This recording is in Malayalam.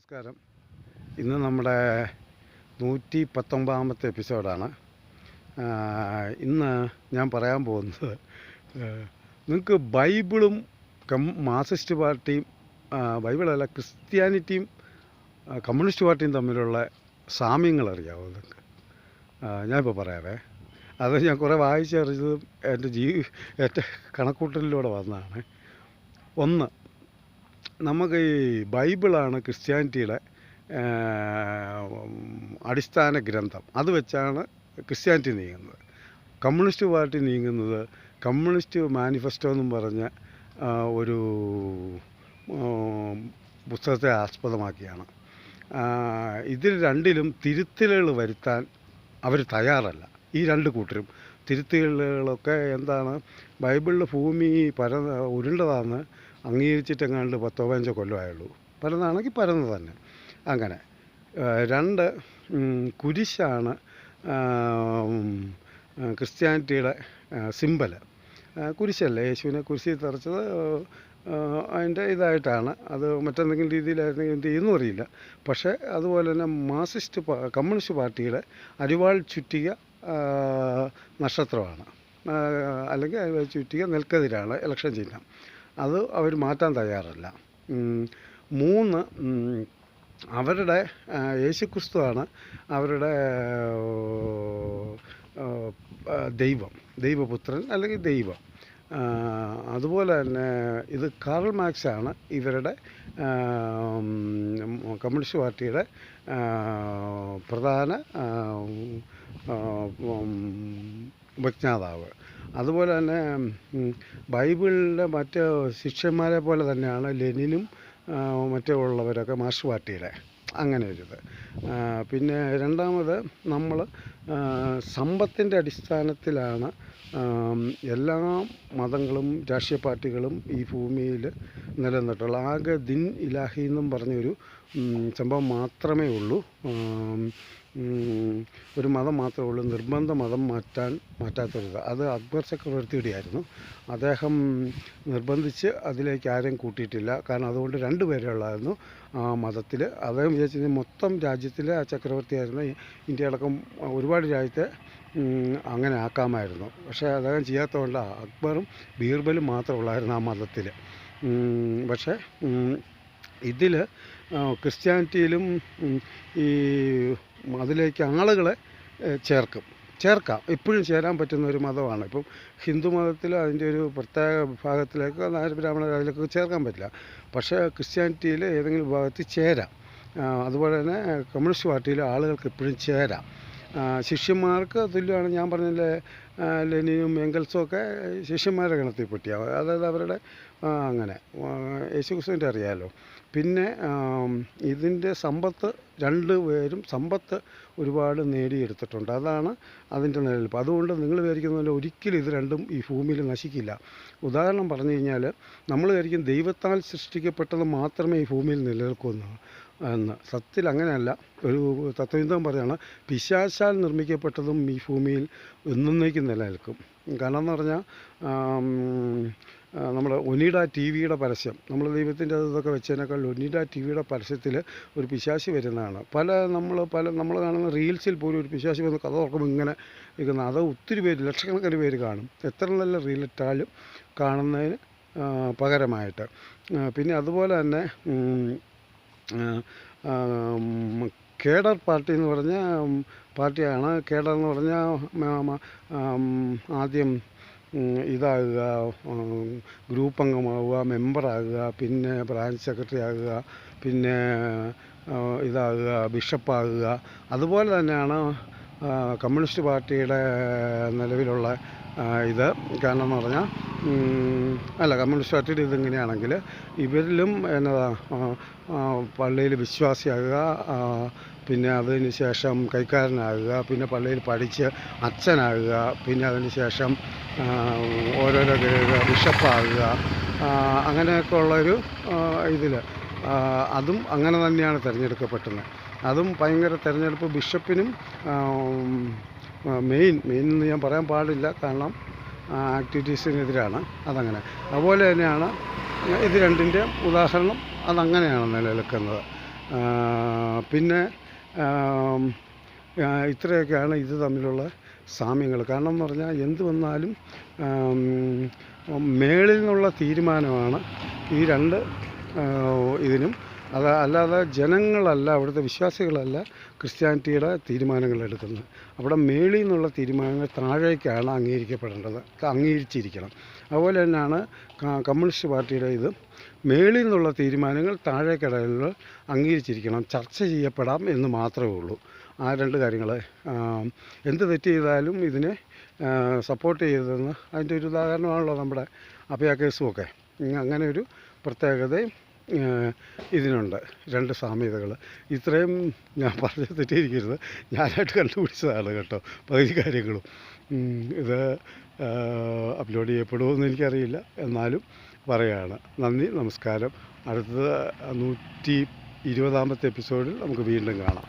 നമസ്കാരം. ഇന്ന് നമ്മുടെ 119ാമത്തെ എപ്പിസോഡാണ്. ഇന്ന് ഞാൻ പറയാൻ പോകുന്നത് നിങ്ങൾക്ക് ബൈബിളും മാർക്സിസ്റ്റ് പാർട്ടിയും, ബൈബിളല്ല ക്രിസ്ത്യാനിറ്റിയും കമ്മ്യൂണിസ്റ്റ് പാർട്ടിയും തമ്മിലുള്ള സാമ്യങ്ങൾ അറിയാമോ നിങ്ങൾക്ക്? ഞാനിപ്പോൾ പറയാവേ. അത് ഞാൻ കുറേ വായിച്ചറിഞ്ഞതും എൻ്റെ കണക്കൂട്ടലിലൂടെ വന്നതാണ്. ഒന്ന്, നമുക്ക് ഈ ബൈബിളാണ് ക്രിസ്ത്യാനിറ്റിയുടെ അടിസ്ഥാന ഗ്രന്ഥം. അത് വെച്ചാണ് ക്രിസ്ത്യാനിറ്റി നീങ്ങുന്നത്. കമ്മ്യൂണിസ്റ്റ് പാർട്ടി നീങ്ങുന്നത് കമ്മ്യൂണിസ്റ്റ് മാനിഫെസ്റ്റോ എന്നും പറഞ്ഞ ഒരു പുസ്തകത്തെ ആസ്പദമാക്കിയാണ്. ഇതിൽ രണ്ടിലും തിരുത്തലുകൾ വരുത്താൻ അവർ തയ്യാറല്ല. ഈ രണ്ട് കൂട്ടരും തിരുത്തലുകളൊക്കെ എന്താണ്, ബൈബിളിൽ ഭൂമി ഉരുണ്ടതാണെന്ന് അംഗീകരിച്ചിട്ടെങ്ങാണ്ട് 10-15 കൊല്ലമായുള്ളൂ. പരന്നതാണെങ്കിൽ പരന്ന് തന്നെ. അങ്ങനെ രണ്ട്, കുരിശാണ് ക്രിസ്ത്യാനിറ്റിയുടെ സിമ്പല്. കുരിശല്ലേ, യേശുവിനെ കുരിശിൽ തറച്ചത് അതിൻ്റെ ഇതായിട്ടാണ്. അത് മറ്റെന്തെങ്കിലും രീതിയിലായിരുന്നെങ്കിൽ എന്ത് ചെയ്യുന്നു അറിയില്ല. പക്ഷേ അതുപോലെ തന്നെ കമ്മ്യൂണിസ്റ്റ് പാർട്ടിയുടെ അരിവാൾ ചുറ്റിക നക്ഷത്രമാണ്, അല്ലെങ്കിൽ അരിവാൾ ചുറ്റിക നെൽക്കതിരാണ് ഇലക്ഷൻ ചിഹ്നം. അത് അവർ മാറ്റാൻ തയ്യാറല്ല. 3, അവരുടെ യേശുക്രിസ്തുവാണ് അവരുടെ ദൈവപുത്രൻ അല്ലെങ്കിൽ ദൈവം. അതുപോലെ തന്നെ ഇത് കാറൽ മാർക്സാണ് ഇവരുടെ കമ്മ്യൂണിസ്റ്റ് പാർട്ടിയുടെ പ്രധാന ഉപജ്ഞാതാവ്. അതുപോലെ തന്നെ ബൈബിളിലെ മറ്റ് ശിഷ്യന്മാരെ പോലെ തന്നെയാണ് ലെനിനും മറ്റുള്ളവരൊക്കെ മാർക്സ് പാർട്ടിയുടെ. അങ്ങനെ ഒരിത്. പിന്നെ രണ്ടാമത്, നമ്മൾ സമ്പത്തിൻ്റെ അടിസ്ഥാനത്തിലാണ് എല്ലാ മതങ്ങളും രാഷ്ട്രീയ പാർട്ടികളും ഈ ഭൂമിയിൽ നിലനിന്നിട്ടുള്ള. ആകെ ദിൻ ഇലാഹി എന്നും പറഞ്ഞൊരു സംഭവം മാത്രമേ ഉള്ളൂ. ഒരു മതം മാത്രമേ ഉള്ളൂ, നിർബന്ധ മതം മാറ്റാത്തൊരിത്. അത് അക്ബർ ചക്രവർത്തിയുടെ ആയിരുന്നു. അദ്ദേഹം നിർബന്ധിച്ച് അതിലേക്ക് ആരെയും കൂട്ടിയിട്ടില്ല. കാരണം അതുകൊണ്ട് 2 പേരേ ഉള്ളായിരുന്നു ആ മതത്തിൽ. അദ്ദേഹം വിചാരിച്ചത് മൊത്തം രാജ്യത്തിലെ ആ ചക്രവർത്തിയായിരുന്നു ഇന്ത്യ അടക്കം ഒരുപാട് രാജ്യത്തെ അങ്ങനെ ആക്കാമായിരുന്നു. പക്ഷേ അദ്ദേഹം ചെയ്യാത്തതുകൊണ്ട് അക്ബറും ബീർബലും മാത്രമുള്ളായിരുന്നു ആ മതത്തിൽ. പക്ഷേ ഇതിൽ ക്രിസ്ത്യാനിറ്റിയിലും ഈ അതിലേക്ക് ആളുകളെ ചേർക്കാം. ഇപ്പോഴും ചേരാൻ പറ്റുന്ന ഒരു മതമാണ്. ഇപ്പം ഹിന്ദു മതത്തിൽ അതിൻ്റെ ഒരു പ്രത്യേക വിഭാഗത്തിലേക്ക് നായർ ബ്രാഹ്മണർ അതിലേക്ക് ചേർക്കാൻ പറ്റില്ല. പക്ഷേ ക്രിസ്ത്യാനിറ്റിയിൽ ഏതെങ്കിലും വിഭാഗത്തിൽ ചേരാം. അതുപോലെ തന്നെ കമ്മ്യൂണിസ്റ്റ് പാർട്ടിയിൽ ആളുകൾക്ക് ഇപ്പോഴും ചേരാം. ശിഷ്യന്മാർക്ക് തുല്യമാണ്. ഞാൻ പറഞ്ഞില്ലേ, ലെനിനും എംഗൽസും ഒക്കെ ശിഷ്യന്മാരുടെ ഗണത്തിൽ പെട്ടിയാവും. അതായത് അവരുടെ അങ്ങനെ യേശുക്രിസ്തുവിൻ്റെ അറിയാമല്ലോ. പിന്നെ ഇതിൻ്റെ സമ്പത്ത്, 2 പേരും സമ്പത്ത് ഒരുപാട് നേടിയെടുത്തിട്ടുണ്ട്. അതാണ് അതിൻ്റെ നിലനിൽപ്പ്. അതുകൊണ്ട് നിങ്ങൾ വിചാരിക്കുന്നതിൽ ഒരിക്കലും ഇത് രണ്ടും ഈ ഭൂമിയിൽ നശിക്കില്ല. ഉദാഹരണം പറഞ്ഞു കഴിഞ്ഞാൽ, നമ്മൾ വിചാരിക്കും ദൈവത്താൽ സൃഷ്ടിക്കപ്പെട്ടത് മാത്രമേ ഈ ഭൂമിയിൽ നിലനിൽക്കൂ എന്ന്. സത്യത്തിൽ അങ്ങനെയല്ല. ഒരു തത്വചിന്തകൻ പറയുകയാണ്, പിശാചാൽ നിർമ്മിക്കപ്പെട്ടതും ഈ ഭൂമിയിൽ എന്നേക്കും നിലനിൽക്കും. കാരണം എന്ന് പറഞ്ഞാൽ, നമ്മുടെ ഒനിഡ TV-യുടെ പരസ്യം, നമ്മൾ ദൈവത്തിൻ്റെ അതൊക്കെ വെച്ചതിനേക്കാൾ ഒനിഡ TV-യുടെ പരസ്യത്തിൽ ഒരു പിശാച് വരുന്നതാണ്. നമ്മൾ കാണുന്ന റീൽസിൽ പോലും ഒരു പിശാച് വന്ന് കഥ തുറക്കുമ്പോൾ ഇങ്ങനെ ഇരിക്കുന്ന, അത് ഒത്തിരി പേര്, ലക്ഷക്കണക്കിന് പേര് കാണും. എത്ര നല്ല റീലിട്ടാലും കാണുന്നതിന് പകരമായിട്ട്. പിന്നെ അതുപോലെ തന്നെ കേഡർ പാർട്ടി എന്ന് പറഞ്ഞ പാർട്ടിയാണ്. കേഡർ എന്ന് പറഞ്ഞാൽ ആദ്യം ഇതാകുക, ഗ്രൂപ്പ് അംഗമാവുക, മെമ്പറാകുക, പിന്നെ ബ്രാഞ്ച് സെക്രട്ടറി ആകുക, പിന്നെ ഇതാകുക, ബിഷപ്പാകുക. അതുപോലെ തന്നെയാണ് കമ്മ്യൂണിസ്റ്റ് പാർട്ടിയുടെ നിലവിലുള്ള ഇത്. കാരണം എന്ന് പറഞ്ഞാൽ, കമ്മ്യൂണിസ്റ്റ് പാർട്ടിയുടെ ഇതിങ്ങനെയാണെങ്കിൽ ഇവരിലും എന്നതാ, പള്ളിയിൽ വിശ്വാസിയാകുക, പിന്നെ അതിന് ശേഷം കൈക്കാരനാകുക, പിന്നെ പള്ളിയിൽ പഠിച്ച് അച്ഛനാകുക, പിന്നെ അതിന് ശേഷം ഓരോരോ ബിഷപ്പാകുക, അങ്ങനെയൊക്കെ ഉള്ളൊരു ഇതിൽ അതും അങ്ങനെ തന്നെയാണ് തിരഞ്ഞെടുക്കപ്പെട്ടത്. അതും ഭയങ്കര തിരഞ്ഞെടുപ്പ്. ബിഷപ്പിനും മെയിൻ എന്ന് ഞാൻ പറയാൻ പാടില്ല, കാരണം ആക്ടിവിറ്റീസിനെതിരാണ്. അതങ്ങനെ. അതുപോലെ തന്നെയാണ് ഇത് രണ്ടിൻ്റെ ഉദാഹരണം. അതങ്ങനെയാണ് നിലനിൽക്കുന്നത്. പിന്നെ ഇത്രയൊക്കെയാണ് ഇത് തമ്മിലുള്ള സാമ്യങ്ങൾ. കാരണം എന്ന് പറഞ്ഞാൽ എന്ത് വന്നാലും മേളിൽ നിന്നുള്ള തീരുമാനമാണ് ഈ രണ്ട് ഇതിനും. അല്ലാതെ ജനങ്ങളല്ല, അവിടുത്തെ വിശ്വാസികളല്ല ക്രിസ്ത്യാനിറ്റിയുടെ തീരുമാനങ്ങൾ എടുക്കുന്നത്. അവിടെ മേളിൽ നിന്നുള്ള തീരുമാനങ്ങൾ താഴേക്കാണ് അംഗീകരിക്കപ്പെടേണ്ടത്, അംഗീകരിച്ചിരിക്കണം. അതുപോലെ തന്നെയാണ് കമ്മ്യൂണിസ്റ്റ് പാർട്ടിയുടെ ഇത്. മേളിൽ നിന്നുള്ള തീരുമാനങ്ങൾ താഴേക്കിടയിൽ അംഗീകരിച്ചിരിക്കണം, ചർച്ച ചെയ്യപ്പെടാം എന്ന് മാത്രമേ ഉള്ളൂ. ആ രണ്ട് കാര്യങ്ങൾ. എന്ത് തെറ്റ് ചെയ്താലും ഇതിനെ സപ്പോർട്ട് ചെയ്തതെന്ന് അതിൻ്റെ ഒരു ഉദാഹരണമാണല്ലോ നമ്മുടെ അഭയ കേസുമൊക്കെ. അങ്ങനെ ഒരു പ്രത്യേകതയും ഇതിനുണ്ട്, രണ്ട് സാമ്യതകൾ. ഇത്രയും ഞാൻ പറഞ്ഞ് തെറ്റിയിരിക്കരുത്, ഞാനായിട്ട് കണ്ടുപിടിച്ചതാണ് കേട്ടോ പകുതി കാര്യങ്ങളും. ഇത് അപ്ലോഡ് ചെയ്യപ്പെടുമോയെന്ന് എനിക്കറിയില്ല, എന്നാലും പറയുകയാണ്. നന്ദി, നമസ്കാരം. അടുത്ത 120ാമത്തെ എപ്പിസോഡിൽ നമുക്ക് വീണ്ടും കാണാം.